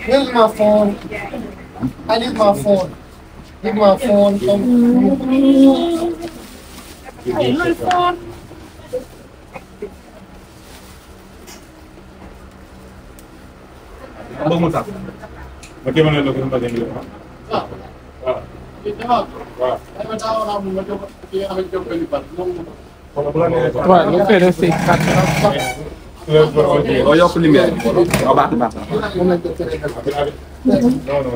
Where's my phone? I need my phone. Need my phone. Hey, my phone. Abang mutak. Bagaimana lo kita bagian dulu? Waaw lu koy def si Oh yokk lumière bi. Oh baax na baax na.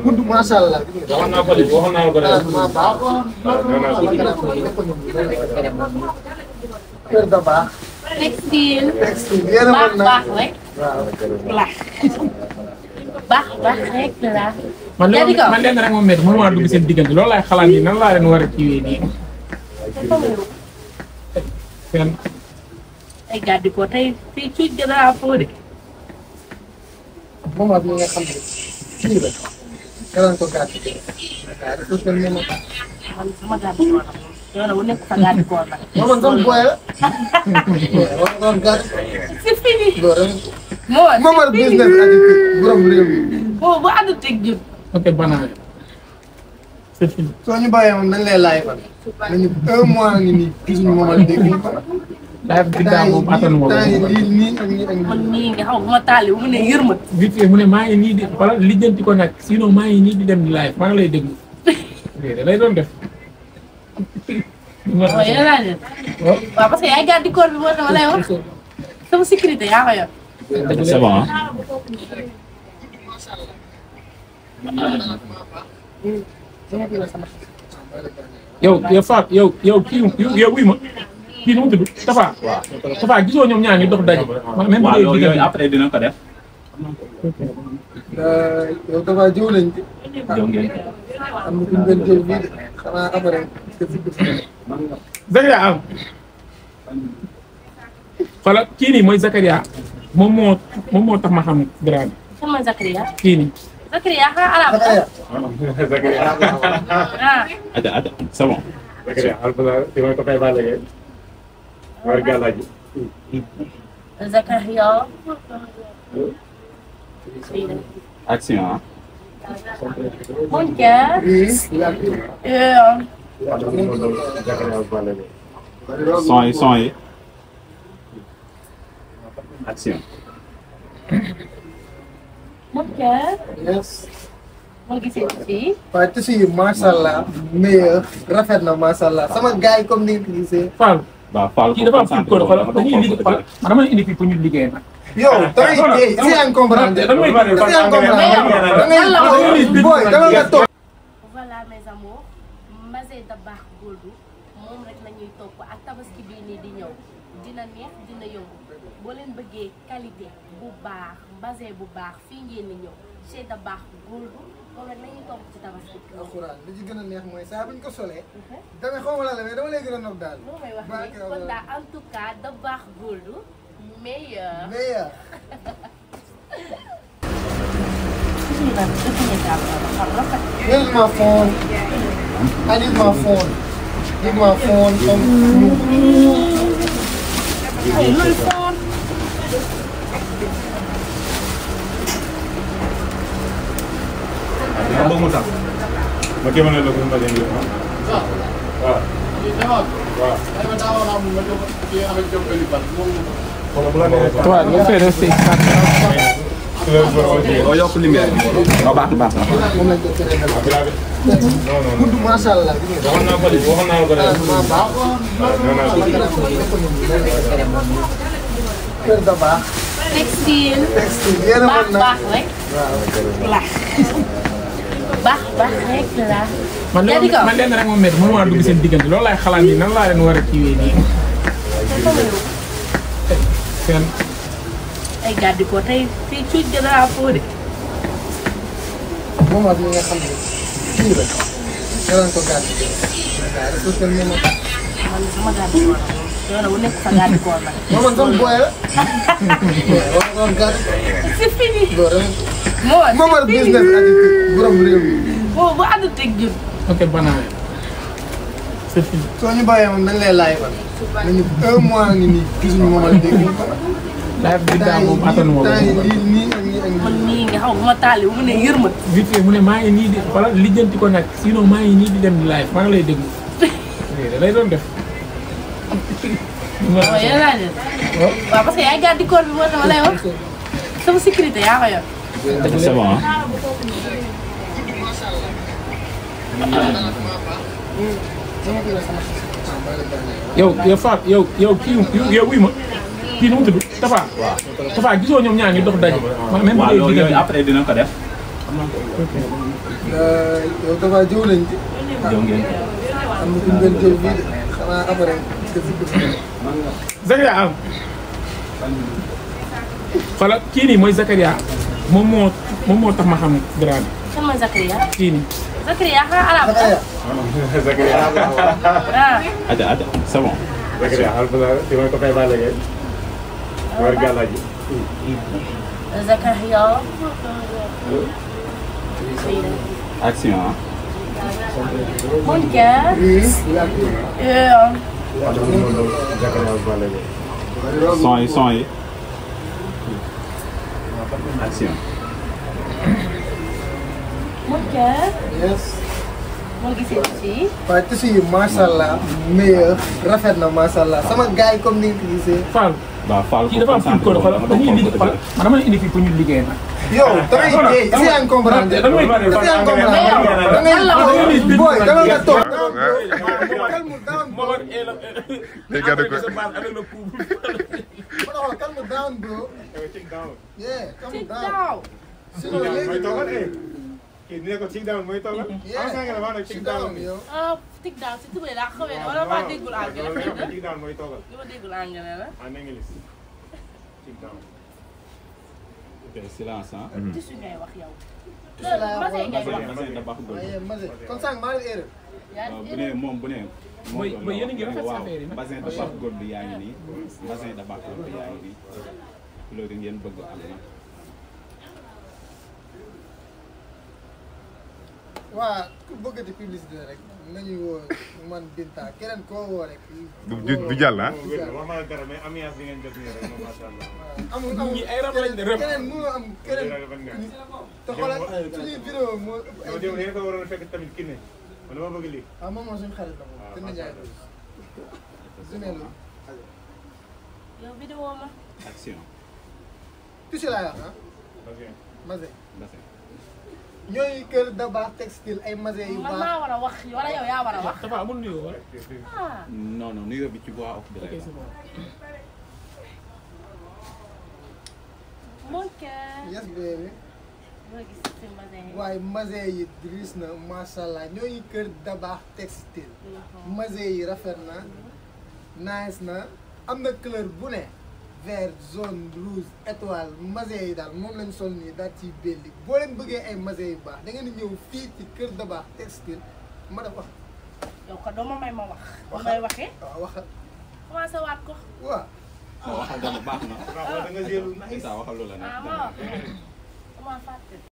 Good mashallah. Waxoon naa ko de. Kër da baax. Textile. Textile yéen a mën na. Baax rek. Baax rek la. man leen rek moom métti mënuma dugg seen diggante loolu laay xalaat nii nan laa leen war a kiiwee nii. Seen Ay gàddi ko tey fii cuuj gën a fóode. Moment bi nga xam ne kii la. Kalan ko gàtt. Man sama gàddi ko la. Yow na wu nekk sa gàddi ko la. Maman sama boy la. Maman gàtt. C'est fini. Moo Maman business addict borom réew mi. Bu ànd teg jub. ok banaan c'est fini. Soo ñu bàyyee moom dañ lay laay fan. Nañu 1 mois ngi nii gisuñu Maman dégg ñu ko. live bi daa moom attan moom. nii ak nii. Man nii nga xam bu ma taali bu mu ne yërmat. vite fait mu ne maa ngi nii di wala lijjanti ko nag sinon maa ngi nii di dem di live maa ngi lay déglu. da lay doon def. waaw yéen laa leen. waaw parce que yaay gàddi koor bi moo tax ma lay wax. Sama sécurité yaa ko yor. C'est bon hein? yow Fatou yow kii yow wuy ma kii nu mu tudd Tafa. Waaw. Tafa gisoo ñoom ñaar ñu dox daje. même bu Waaw dee yooyu diggante après dina ko def. Yow dafa jiw nañ ci. Jëm ngeen. Am na kuñ doon jël bii de xanaa après. Zakaria am xoolal kii nii mooy Zakaria moom moo tax ma xam grand bi Sama Zakaria. kii nii. Zakaria xanaa arab ah. Ada c'est bon. Zakaria. Action hein? Mon cœur. Son yi. Action. Mon cœur. Yes. Moo gisee fii. waaye tissu yi macha allah meilleur rafet na macha allah sama gars yi comme ni nga ko gisee. Fall Waaw Fall kii dafa am fii code xoolal dañuy liggéey xoolal man dama indi fii pour ñu liggéey nag. yow da ngay dee si yaa ngi comprendre. da ngay da ngay comprendre booy dama nga toog. Voilà mes amours. Mazé Dabakh Goldou moom rek la ñuy topp ak tabaski bii nii di ñëw dina neex dina yomb boo leen bëggee qualité bu baax Mazé bu baax fii ngeen di ñëw chez Dabakh Goldou moom rek la ñuy topp ci tabaski. alxuraan li ci gën a neex mooy saa bu ñu ko solee. dama xaw ma la mais dama lay gën a nopp daal. loo may wax nii kon daal en tout cas Dabakh Goldou meilleur. meilleur. Where's my phone? I need my phone. Need my phone. Hey, my phone. Abang mutak. Bagaimana lo kita bagian dulu? waaw lu koy def si Oh yokk lumière bi. Oh baax na baax na. Moom lañ ko teree defar. Good macha allah. Waxoon naa ko de. Kër da baax. Textile. Textile yéen a mën na. Baax rek. Baax rek la. man leen rek moom métti mënuma dugg seen diggante loolu laay xalaat nii nan laa leen war a kiiwee nii. seen Ay gàddi ko tey fii cuuj gën a fóode. Moment bi nga xam ne kii la. Kalan ko gàtt. Man sama gàddi ko la. Yow na wu nekk sa gàddi ko la. Maman sama boy la. Maman gàtt. C'est fini. Maman business addict borom réew mi. Bu ànd teg jub. ok banaan c'est fini. Soo ñu bàyyee moom dañ lay laay fan. Nañu 1 mois ngi nii gisuñu Maman dégg ñu ko. live bi daa moom attanuma ko. man nii nga xaw ma taali bu mu ne yërma. vite fait mu ne maa ngi nii di wala lijjanti ko nag sinon maa ngi nii di dem live maa ngi lay déglu. da lay doon def. waaw yéen laa def. waaw parce que yaay gàddi koor bi moo tax ma lay wax sama sécurité yaa ko yor. c'est bon. yow Fatou yow kii yow wuy ma kii nu mu tudd Tafa. waaw Tafa gisoo ñoom ñaar ñu dox daje. même bu dee loolu yooyu après dina ko def. yow Tafa jiw nañ ci. jëw ngeen. am na ku ñu doon jël fii de xanaa après. Zakaria am. xoolal kii nii mooy Zakaria moom moo tax ma xam grand bi. kan mooy Zakaria. kii nii. Zakaria xanaa arab la. Zakaria. ah. Aja c'est bon. Zakaria alhamdulilah di ma ko fay baale ngeen. war gàllaji. Zakaria. Action ah. Mon cœur. Son yi. Action. Mon cœur. yes. moo gisee ci. waaye tissu yi macha allah meilleur rafet na macha allah sama gars yi comme ni nga ko gisee. Fall. waaw Fall kii dafa am fii ko xoolal dañuy liggéey xoolal man dama la indi fii pour ñu liggéey nag. yow da ngay dee est-ce que yaa ngi comprendre. da ngay booy da nga toog. calme down bro. calme down bro. yeah calme down. sinon léegi kii nee ko tik down mooy toogal. tik down yow. ah tik down si tubaab yi daa xawee ne wala maa déggul anglais la. tik down mooy toogal. li ma déggul anglais la. en anglais. tik down. ok silence ah. tissu ngay wax yow. Bassin ngay wax. Bassin da baax góor. waaye Mazé kon sànq maa ngi erreur. bu ne moom bu ne. mooy yéen a ngi rafet waaw affaire yi nag. bassin da baax góor bi yaa ngi nii. bassin da baax góor bi yaa ngi nii. loolu ngeen bëgg am na. waa ku bëggati publicité rek nañu woo man Binta keneen koo woo rek. du jàll ah. wax ma dara mais ambiance bi ngeen def nii rek moom macha allah. amul ñi ay rab lañ de rab. keneen mënoo am keneen. te xoolal suñuy vidéo moo ëpp ay. yow démb yéen ko waroon a fekk tamit kii ne man dama bëgg lii. ah moom suñu xarit la moom. waaw kenn jaay ko. Zumelo. yow vidéo ma. Action. Tissu laa wax ah. ok. Mazé. Bassin. ñooy kër Dabakh textile ay Mazé yu man baax. maa war a wax wala yow yaa war a wax. Tafa amul nuyoo wala. ah. non non nuyoo bi ci voix off bi lay ok wax. c'est bon. Mon cœur. yes baby. moo gis si magasin yi. waaye Mazé yi diris na macha allah ñooy kër Dabakh textile. Mazé yi rafet na. nice na am na couleur bu ne. vert jaune rouge étoile Mazé yi daal moom lañ sol nii daal ciy belli boo leen bëggee ay Mazé yu baax da ngeen di ñëw fii ci kër Dabakh textile ma def wax. yow ko doo ma may ma wax. may waxee. waaw waxal. commencé waat ko. waaw. waxal dama baax na. waaw da nga jël waxal lu la ah nekk. waaw. comment fàtte.